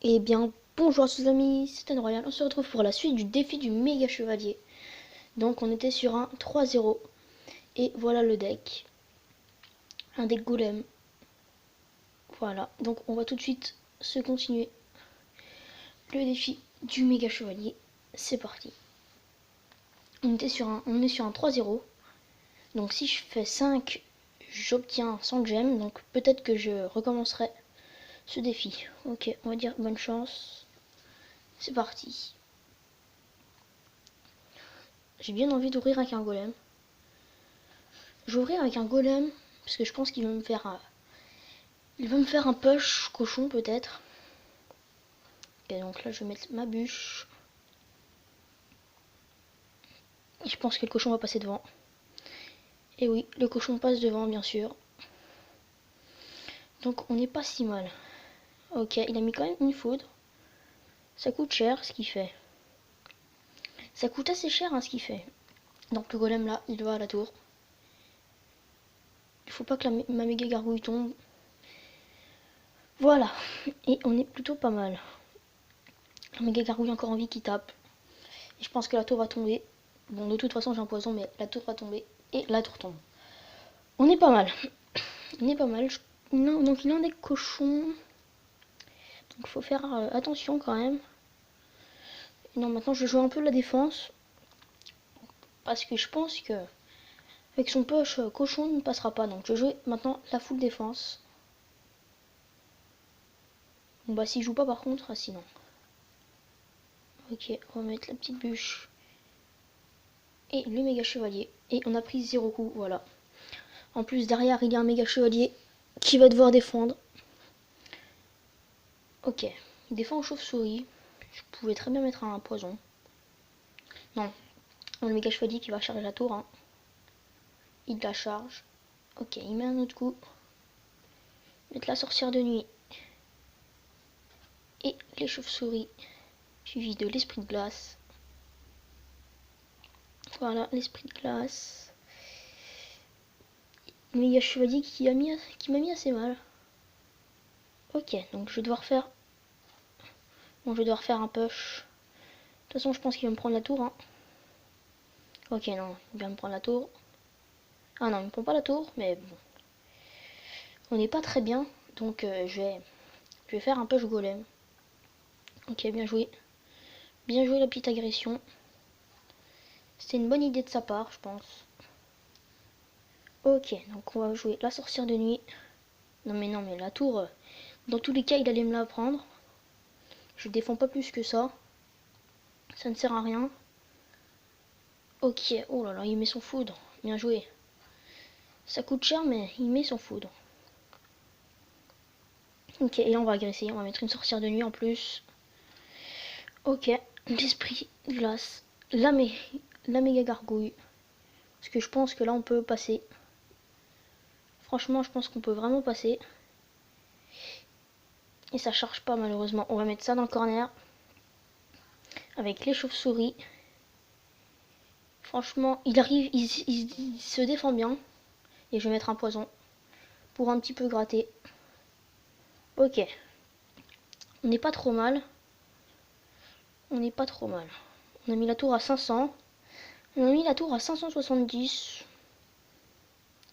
Eh bien, bonjour à tous les amis, c'est Anne Royal. On se retrouve pour la suite du défi du méga chevalier. Donc, on était sur un 3-0. Et voilà le deck. Un deck golem. Voilà, donc on va tout de suite se continuer le défi du méga chevalier. C'est parti. On est sur un 3-0. Donc, si je fais 5, j'obtiens 100 gemmes. Donc, peut-être que je recommencerai ce défi. Ok, on va dire bonne chance. C'est parti. J'ai bien envie d'ouvrir avec un golem. Je vais ouvrir avec un golem parce que je pense qu'il va me faire un push cochon peut-être. Et donc là je vais mettre ma bûche. Et je pense que le cochon va passer devant. Et oui, le cochon passe devant bien sûr. Donc on n'est pas si mal. Ok, il a mis quand même une foudre. Ça coûte cher ce qu'il fait. Ça coûte assez cher ce qu'il fait. Donc le golem là, il va à la tour. Il faut pas que ma méga gargouille tombe. Voilà. Et on est plutôt pas mal. La méga gargouille encore en vie qui tape. Et je pense que la tour va tomber. Bon, de toute façon j'ai un poison, mais la tour va tomber. Et la tour tombe. On est pas mal. On est pas mal. Donc il a un deck cochon. Donc faut faire attention quand même. Et non, maintenant je vais jouer un peu la défense. Parce que je pense que avec son push cochon il ne passera pas. Donc je vais jouer maintenant la full défense. Bon bah s'il joue pas par contre, sinon. Ok, on va mettre la petite bûche. Et le méga chevalier. Et on a pris 0 coup, voilà. En plus derrière il y a un méga chevalier qui va devoir défendre. Ok, il défend aux chauves-souris. Je pouvais très bien mettre un poison. Non, le méga chevalier qui va charger la tour. Hein. Il la charge. Ok, il met un autre coup. Mettre la sorcière de nuit. Et les chauves-souris. Suivi de l'esprit de glace. Voilà, l'esprit de glace. Le méga chevalier qui m'a mis assez mal. Ok, donc je vais devoir faire. Bon, je vais devoir faire un push. De toute façon, je pense qu'il va me prendre la tour. Hein. Ok, non, il va me prendre la tour. Ah non, il me prend pas la tour, mais bon. On n'est pas très bien, donc je vais faire un push golem. Ok, bien joué. Bien joué la petite agression. C'était une bonne idée de sa part, je pense. Ok, donc on va jouer la sorcière de nuit. Non mais la tour, dans tous les cas, il allait me la prendre. Je défends pas plus que ça. Ça ne sert à rien. Ok, oh là là, il met son foudre. Bien joué. Ça coûte cher, mais il met son foudre. Ok, et là on va agresser. On va mettre une sorcière de nuit en plus. Ok, l'esprit glace. La méga gargouille. Parce que je pense que là on peut passer. Franchement, je pense qu'on peut vraiment passer. Et ça charge pas malheureusement. On va mettre ça dans le corner. Avec les chauves-souris. Franchement, il arrive, il se défend bien. Et je vais mettre un poison. Pour un petit peu gratter. Ok. On n'est pas trop mal. On n'est pas trop mal. On a mis la tour à 500. On a mis la tour à 570.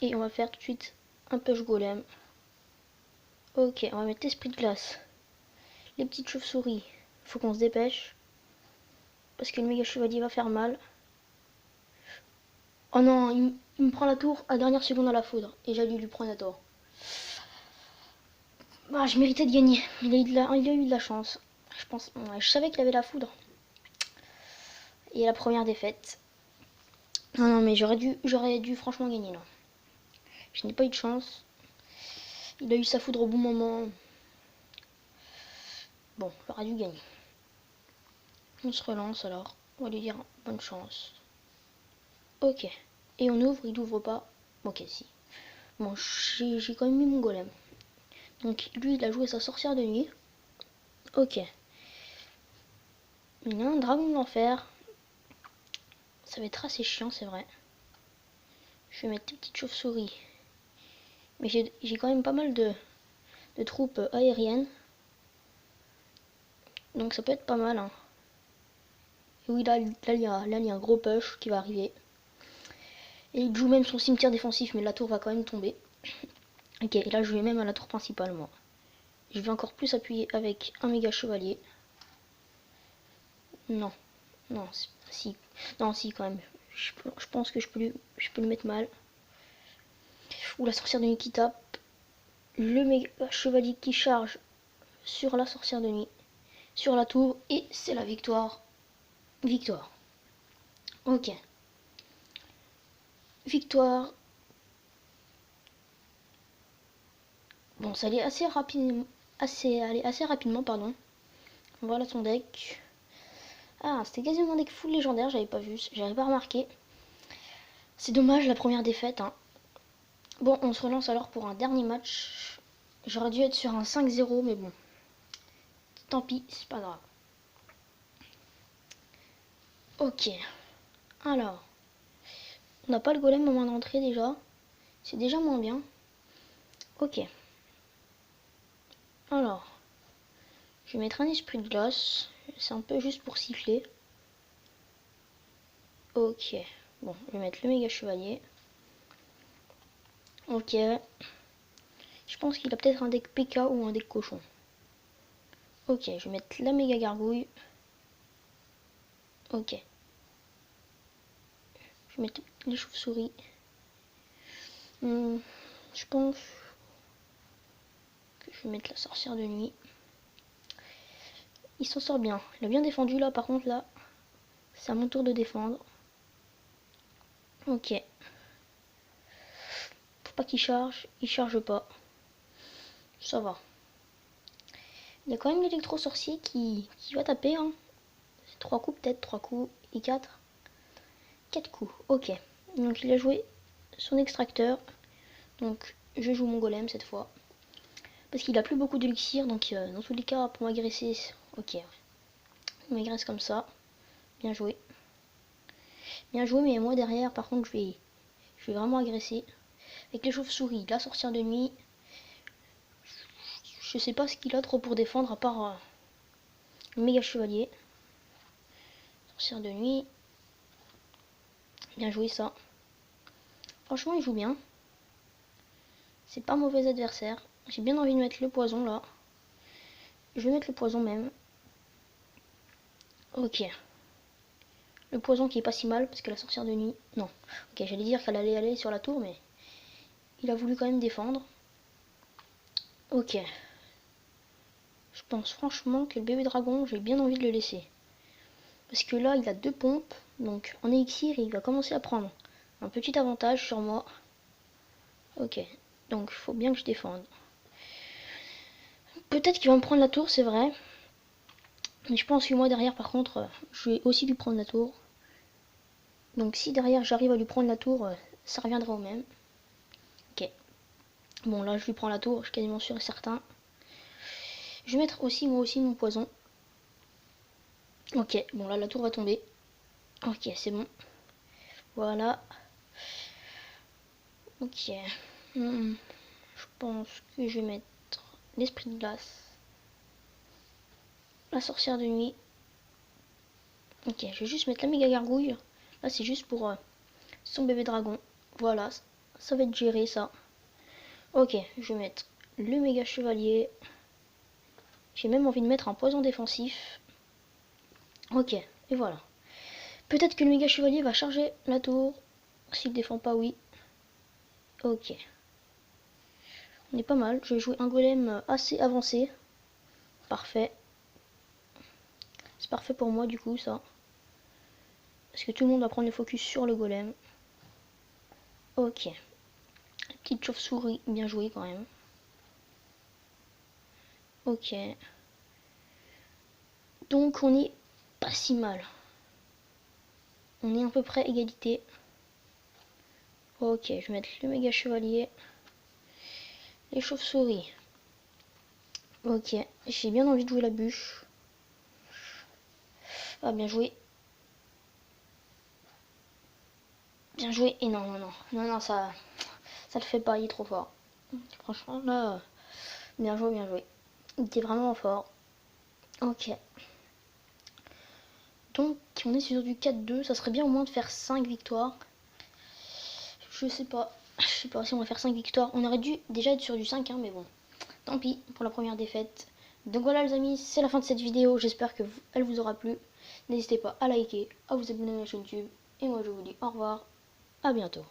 Et on va faire tout de suite un push golem. Ok, on va mettre l'esprit de glace. Les petites chauves-souris. Faut qu'on se dépêche. Parce que le méga chevalier va faire mal. Oh non, il me prend la tour à dernière seconde à la foudre. Et j'ai dû lui prendre la tour. Bah, je méritais de gagner. Il a eu de la chance. Je pense. Ouais, je savais qu'il avait la foudre. Et la première défaite. Non, mais j'aurais dû franchement gagner là. Je n'ai pas eu de chance. Il a eu sa foudre au bon moment. Bon, j'aurais dû gagner. On se relance alors. On va lui dire bonne chance. Ok. Et on ouvre, il ouvre pas. Ok, si. Bon, j'ai quand même mis mon golem. Donc lui, il a joué sa sorcière de nuit. Ok. Il a un dragon de l'enfer. Ça va être assez chiant, c'est vrai. Je vais mettre des petites chauves-souris. Mais j'ai quand même pas mal de troupes aériennes. Donc ça peut être pas mal. Hein. Et oui, là, il y a un gros push qui va arriver. Et il joue même son cimetière défensif, mais la tour va quand même tomber. Ok, et là je vais même à la tour principale, moi. Je vais encore plus appuyer avec un méga chevalier. Non, non, si. Non, si, quand même. Je pense que je peux le mettre mal. Ou la sorcière de nuit qui tape. Le méga chevalier qui charge sur la sorcière de nuit. Sur la tour. Et c'est la victoire. Victoire. Ok. Victoire. Bon, ça allait assez rapidement. Assez rapidement, pardon. Voilà son deck. Ah, c'était quasiment un deck full légendaire, j'avais pas vu, j'avais pas remarqué. C'est dommage la première défaite. Hein. Bon, on se relance alors pour un dernier match. J'aurais dû être sur un 5-0, mais bon. Tant pis, c'est pas grave. Ok. Alors. On n'a pas le golem au moment d'entrée déjà. C'est déjà moins bien. Ok. Alors. Je vais mettre un esprit de glace. C'est un peu juste pour siffler. Ok. Bon, je vais mettre le méga chevalier. Ok. Je pense qu'il a peut-être un deck PK ou un deck cochon. Ok, je vais mettre la méga gargouille. Ok. Je vais mettre les chauves-souris. Je pense que je vais mettre la sorcière de nuit. Il s'en sort bien. Il a bien défendu là, par contre là, c'est à mon tour de défendre. Ok. Faut pas qu'il charge. Il charge pas. Ça va. Il y a quand même l'électro-sorcier qui va taper. Hein. 3 coups peut-être, 3 coups et 4. 4 coups, ok. Donc il a joué son extracteur. Donc je joue mon golem cette fois. Parce qu'il a plus beaucoup d'élixir, donc dans tous les cas, pour m'agresser, ok. Il m'agresse comme ça. Bien joué. Bien joué, mais moi derrière, par contre, je vais vraiment agresser. Avec les chauves-souris, la sorcière de nuit. Je sais pas ce qu'il a trop pour défendre, à part le méga chevalier. Sorcière de nuit. Bien joué ça. Franchement, il joue bien. C'est pas un mauvais adversaire. J'ai bien envie de mettre le poison là. Je vais mettre le poison même. Ok. Le poison qui est pas si mal parce que la sorcière de nuit. Non. Ok, j'allais dire qu'elle allait aller sur la tour, mais il a voulu quand même défendre. Ok. Je pense franchement que le bébé dragon, j'ai bien envie de le laisser. Parce que là, il a 2 pompes. Donc en élixir, il va commencer à prendre un petit avantage sur moi. Ok. Donc il faut bien que je défende. Peut-être qu'il va me prendre la tour, c'est vrai. Mais je pense que moi derrière, par contre, je vais aussi lui prendre la tour. Donc si derrière j'arrive à lui prendre la tour, ça reviendra au même. Ok. Bon là je lui prends la tour, je suis quasiment sûr et certain. Je vais mettre aussi moi aussi mon poison. Ok, bon là la tour va tomber. Ok, c'est bon. Voilà. Ok. Je pense que je vais mettre l'esprit de glace. La sorcière de nuit. Ok, je vais juste mettre la méga gargouille. Là c'est juste pour son bébé dragon. Voilà, ça va être géré ça. Ok, je vais mettre le méga chevalier. J'ai même envie de mettre un poison défensif. Ok, et voilà. Peut-être que le méga chevalier va charger la tour. S'il défend pas, oui. Ok. On est pas mal. Je vais jouer un golem assez avancé. Parfait. C'est parfait pour moi du coup ça. Parce que tout le monde va prendre le focus sur le golem. Ok. Petite chauve-souris, bien joué quand même. Ok. Donc on est pas si mal. On est à peu près égalité. Ok, je vais mettre le méga chevalier. Les chauves-souris. Ok, j'ai bien envie de jouer la bûche. Ah, bien joué. Bien joué. Et non, non, non. Non, non, ça le fait pas, il est trop fort. Franchement, là, bien joué, bien joué. Il était vraiment fort. Ok. Donc on est sur du 4-2. Ça serait bien au moins de faire 5 victoires. Je sais pas si on va faire 5 victoires. On aurait dû déjà être sur du 5, hein, mais bon. Tant pis pour la première défaite. Donc voilà les amis, c'est la fin de cette vidéo. J'espère que elle vous aura plu. N'hésitez pas à liker, à vous abonner à la chaîne YouTube. Et moi je vous dis au revoir. À bientôt.